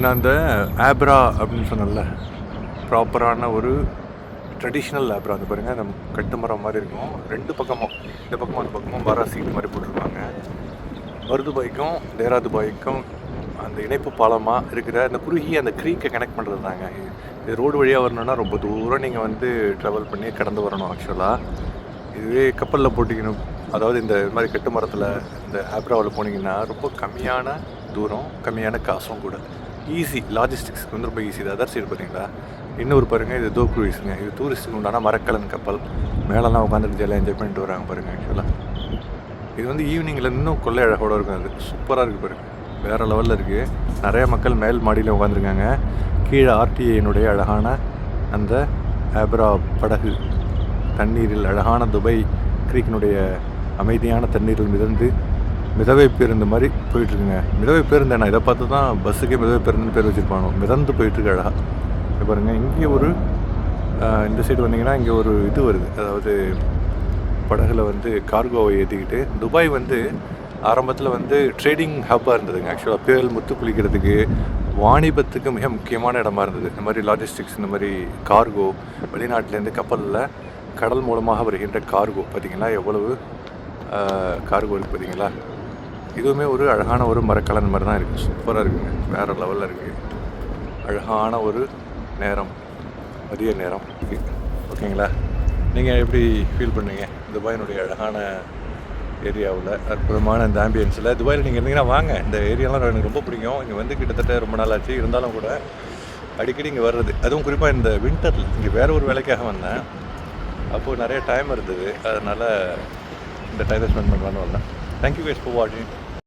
நான் அந்த ஆப்ரா அப்படின்னு சொன்னேன்ல, ப்ராப்பரான ஒரு ட்ரெடிஷ்னல் ஆப்ரா. அந்த பாருங்கள், அந்த கட்டுமரம் மாதிரி இருக்கும். ரெண்டு பக்கமும், இந்த பக்கமும் அந்த பக்கமும் மர சீட் மாதிரி போட்டிருப்பாங்க. மருதுபாய்க்கும் தேராதுபாய்க்கும் அந்த இணைப்பு பாலமாக இருக்கிற அந்த குறுகிய அந்த க்ரீக்கை கனெக்ட் பண்ணுறது தாங்க. இது ரோடு வழியாக வரணுன்னா ரொம்ப தூரம் நீங்கள் வந்து ட்ராவல் பண்ணி கடந்து வரணும் ஆக்சுவலாக. இதுவே கப்பலில் போட்டிக்கணும், அதாவது இந்த மாதிரி கட்டு மரத்தில் இந்த ஆப்ராவில் போனீங்கன்னா ரொம்ப கம்மியான தூரம், கம்மியான காசும் கூட. ஈஸி, லாஜிஸ்டிக்ஸ்க்கு வந்து ரொம்ப ஈஸி. இது அதர் சைடு பார்த்தீங்களா, இன்னொரு பாருங்கள், இது தோ க்ரூயிஸுங்க. இது டூரிஸ்ட்டுக்கு உண்டான மரக்கலன் கப்பல். மேலெல்லாம் உட்காந்துட்டு ஜாலியாக என்ஜாய் பண்ணிட்டு வராங்க பாருங்கள். ஆக்சுவலாக இது வந்து ஈவினிங்கில் இன்னும் கொள்ளை அழகோடு இருக்கும். அது சூப்பராக இருக்குது பாருங்கள், வேறு லெவலில் இருக்குது. நிறைய மக்கள் மேல் மாடியில் உட்காந்துருக்காங்க. கீழே ஆர்டிஏனுடைய அழகான அந்த ஆப்ரா படகு தண்ணீரில், அழகான துபாய் க்ரீக்கினுடைய அமைதியான தண்ணீரில் மிதந்து மிதவை பேருந்து மாதிரி போயிட்டுருக்குங்க. மிதவை பேருந்து என்ன, இதை பார்த்து தான் பஸ்ஸுக்கே மிதவை பேருந்துன்னு பேர் வச்சுருப்பாங்க. மிதந்து போயிட்டுருக்கு அழகாக. இப்போ பாருங்கள், இங்கே ஒரு இந்த சைடு வந்தீங்கன்னா இங்கே ஒரு இது வருது. அதாவது படகுல வந்து கார்கோவை ஏற்றிக்கிட்டு, துபாய் வந்து ஆரம்பத்தில் வந்து ட்ரேடிங் ஹப்பாக இருந்ததுங்க. ஆக்சுவலாக பேல் முத்து குளிக்கிறதுக்கு, வாணிபத்துக்கு மிக முக்கியமான இடமா இருந்தது. இந்த மாதிரி லாஜிஸ்டிக்ஸ், இந்த மாதிரி கார்கோ, வெளிநாட்டிலேருந்து கப்பலில் கடல் மூலமாக வருகின்ற கார்கோ பார்த்திங்களா, எவ்வளவு கார்கோ இருக்குது பார்த்திங்களா. இதுவுமே ஒரு அழகான ஒரு மரக்கலன் மாதிரி தான் இருக்குது. சூப்பராக இருக்குங்க, வேறு லெவலில் இருக்குது. அழகான ஒரு நேரம், மதிய நேரம் இருக்குது. ஓகேங்களா, நீங்கள் எப்படி ஃபீல் பண்ணுவீங்க துபாயினுடைய அழகான ஏரியாவில், அற்புதமான இந்த ஆம்பியன்ஸில்? துபாயில் நீங்கள் இருந்தீங்கன்னா வாங்க, இந்த ஏரியாலாம் எனக்கு ரொம்ப பிடிக்கும். இங்கே வந்து கிட்டத்தட்ட ரொம்ப நாள் ஆச்சு, இருந்தாலும் கூட அடிக்கடி இங்கே வர்றது. அதுவும் குறிப்பாக இந்த வின்டரில் இங்கே வேறு ஒரு வேலைக்காக வந்தேன். அப்போது நிறைய டைம் இருந்தது, அதனால் இந்த டைத்தை ஸ்பெண்ட் பண்ணலான்னு வந்தேன். தேங்க்யூ கைஸ் ஃபார் வாட்சிங்.